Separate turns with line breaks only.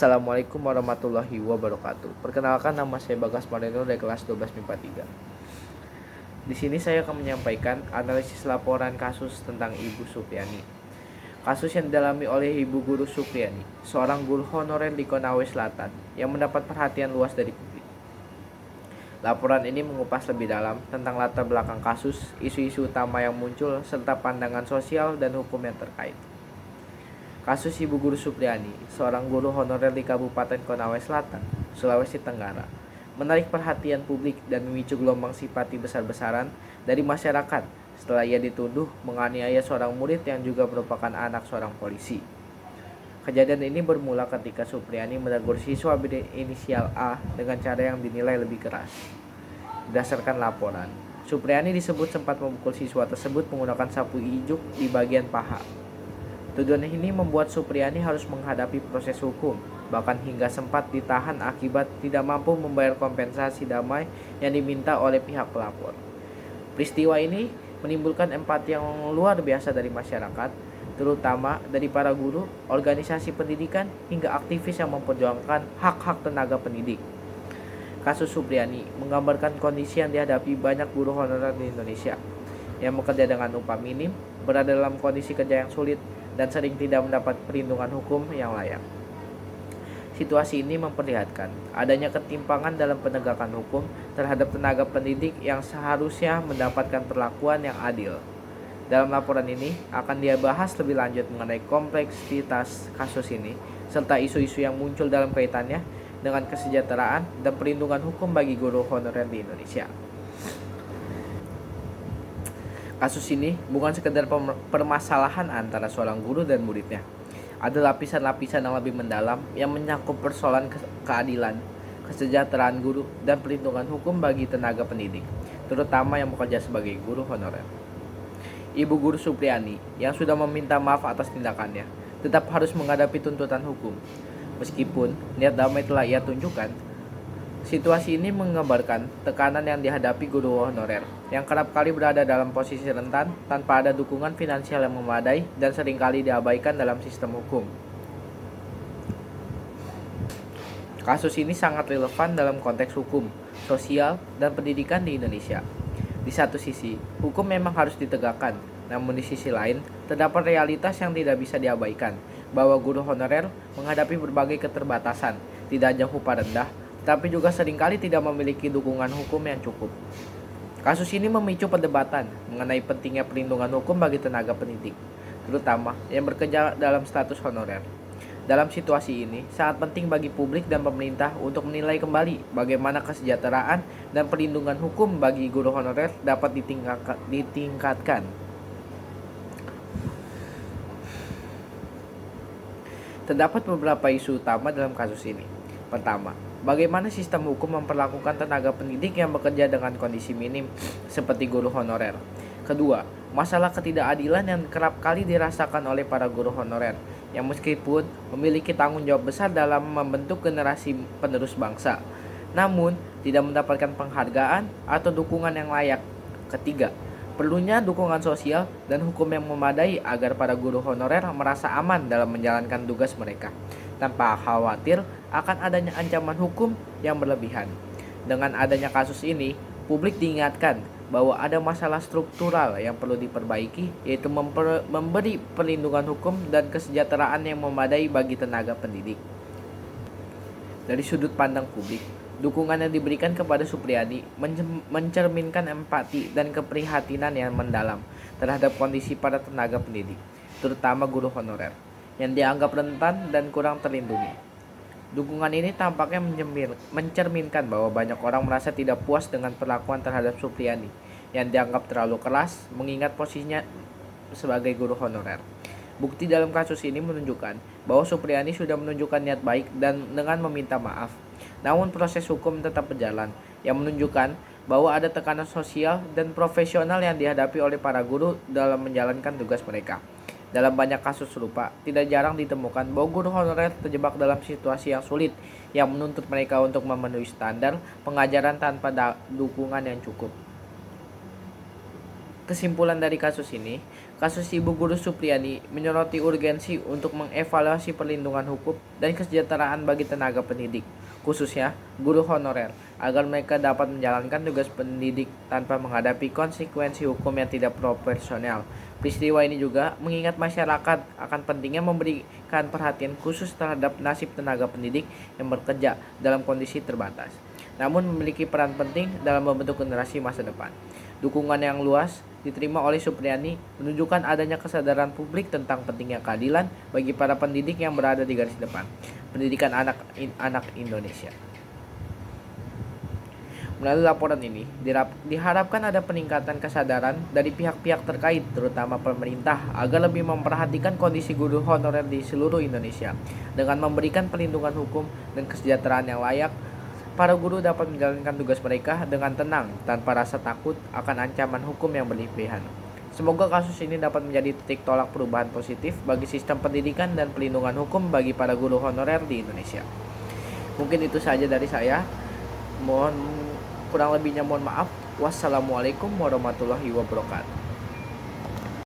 Assalamualaikum warahmatullahi wabarakatuh. Perkenalkan, nama saya Bagas Marino dari kelas 12 MIPA 3. Di sini saya akan menyampaikan analisis laporan kasus tentang Ibu Supriani. Kasus yang didalami oleh Ibu Guru Supriani, seorang guru honorer di Konawe Selatan yang mendapat perhatian luas dari publik. Laporan ini mengupas lebih dalam tentang latar belakang kasus, isu-isu utama yang muncul, serta pandangan sosial dan hukum yang terkait. Kasus Ibu Guru Supriani, seorang guru honorer di Kabupaten Konawe Selatan, Sulawesi Tenggara, menarik perhatian publik dan memicu gelombang simpati besar-besaran dari masyarakat setelah ia dituduh menganiaya seorang murid yang juga merupakan anak seorang polisi. Kejadian ini bermula ketika Supriani menegur siswa berinisial A dengan cara yang dinilai lebih keras. Berdasarkan laporan, Supriani disebut sempat memukul siswa tersebut menggunakan sapu ijuk di bagian paha. Tuduhan ini membuat Supriani harus menghadapi proses hukum, bahkan hingga sempat ditahan akibat tidak mampu membayar kompensasi damai yang diminta oleh pihak pelapor. Peristiwa ini menimbulkan empati yang luar biasa dari masyarakat, terutama dari para guru, organisasi pendidikan, hingga aktivis yang memperjuangkan hak-hak tenaga pendidik. Kasus Supriani menggambarkan kondisi yang dihadapi banyak guru honorer di Indonesia yang bekerja dengan upah minim, berada dalam kondisi kerja yang sulit, dan sering tidak mendapat perlindungan hukum yang layak. Situasi ini memperlihatkan adanya ketimpangan dalam penegakan hukum terhadap tenaga pendidik yang seharusnya mendapatkan perlakuan yang adil. Dalam laporan ini akan dibahas lebih lanjut mengenai kompleksitas kasus ini, serta isu-isu yang muncul dalam kaitannya dengan kesejahteraan dan perlindungan hukum bagi guru honorer di Indonesia. Kasus ini bukan sekedar permasalahan antara seorang guru dan muridnya. Ada lapisan-lapisan yang lebih mendalam yang menyangkut persoalan keadilan, kesejahteraan guru, dan perlindungan hukum bagi tenaga pendidik, terutama yang bekerja sebagai guru honorer. Ibu Guru Supriani yang sudah meminta maaf atas tindakannya tetap harus menghadapi tuntutan hukum. Meskipun niat damai telah ia tunjukkan, situasi ini menggambarkan tekanan yang dihadapi guru honorer yang kerap kali berada dalam posisi rentan tanpa ada dukungan finansial yang memadai dan seringkali diabaikan dalam sistem hukum. Kasus ini sangat relevan dalam konteks hukum, sosial, dan pendidikan di Indonesia. Di satu sisi, hukum memang harus ditegakkan, namun di sisi lain, terdapat realitas yang tidak bisa diabaikan, bahwa guru honorer menghadapi berbagai keterbatasan, tidak hanya upah rendah, tapi juga seringkali tidak memiliki dukungan hukum yang cukup. Kasus ini memicu perdebatan mengenai pentingnya perlindungan hukum bagi tenaga pendidik, terutama yang bekerja dalam status honorer. Dalam situasi ini, sangat penting bagi publik dan pemerintah untuk menilai kembali bagaimana kesejahteraan dan perlindungan hukum bagi guru honorer dapat ditingkatkan. Terdapat beberapa isu utama dalam kasus ini. Pertama, bagaimana sistem hukum memperlakukan tenaga pendidik yang bekerja dengan kondisi minim seperti guru honorer. Kedua, masalah ketidakadilan yang kerap kali dirasakan oleh para guru honorer yang meskipun memiliki tanggung jawab besar dalam membentuk generasi penerus bangsa, namun tidak mendapatkan penghargaan atau dukungan yang layak. Ketiga, perlunya dukungan sosial dan hukum yang memadai agar para guru honorer merasa aman dalam menjalankan tugas mereka, tanpa khawatir akan adanya ancaman hukum yang berlebihan. Dengan adanya kasus ini, publik diingatkan bahwa ada masalah struktural yang perlu diperbaiki, yaitu memberi perlindungan hukum dan kesejahteraan yang memadai bagi tenaga pendidik. Dari sudut pandang publik, dukungan yang diberikan kepada Supriani mencerminkan empati dan keprihatinan yang mendalam terhadap kondisi para tenaga pendidik, terutama guru honorer, yang dianggap rentan dan kurang terlindungi. Dukungan ini tampaknya mencerminkan bahwa banyak orang merasa tidak puas dengan perlakuan terhadap Supriani yang dianggap terlalu keras mengingat posisinya sebagai guru honorer. Bukti dalam kasus ini menunjukkan bahwa Supriani sudah menunjukkan niat baik dan dengan meminta maaf. Namun proses hukum tetap berjalan yang menunjukkan bahwa ada tekanan sosial dan profesional yang dihadapi oleh para guru dalam menjalankan tugas mereka. Dalam banyak kasus serupa, tidak jarang ditemukan bahwa guru honorer terjebak dalam situasi yang sulit yang menuntut mereka untuk memenuhi standar pengajaran tanpa dukungan yang cukup. Kesimpulan dari kasus ini, kasus Ibu Guru Supriyani menyoroti urgensi untuk mengevaluasi perlindungan hukum dan kesejahteraan bagi tenaga pendidik, khususnya guru honorer, agar mereka dapat menjalankan tugas pendidik tanpa menghadapi konsekuensi hukum yang tidak proporsional. Peristiwa ini juga mengingat masyarakat akan pentingnya memberikan perhatian khusus terhadap nasib tenaga pendidik yang bekerja dalam kondisi terbatas, namun memiliki peran penting dalam membentuk generasi masa depan. Dukungan yang luas diterima oleh Supriyani menunjukkan adanya kesadaran publik tentang pentingnya keadilan bagi para pendidik yang berada di garis depan pendidikan anak Indonesia. Melalui laporan ini, diharapkan ada peningkatan kesadaran dari pihak-pihak terkait, terutama pemerintah, agar lebih memperhatikan kondisi guru honorer di seluruh Indonesia. Dengan memberikan perlindungan hukum dan kesejahteraan yang layak, para guru dapat menjalankan tugas mereka dengan tenang tanpa rasa takut akan ancaman hukum yang berlebihan. Semoga kasus ini dapat menjadi titik tolak perubahan positif bagi sistem pendidikan dan perlindungan hukum bagi para guru honorer di Indonesia. Mungkin itu saja dari saya. Kurang lebihnya mohon maaf. Wassalamualaikum warahmatullahi wabarakatuh.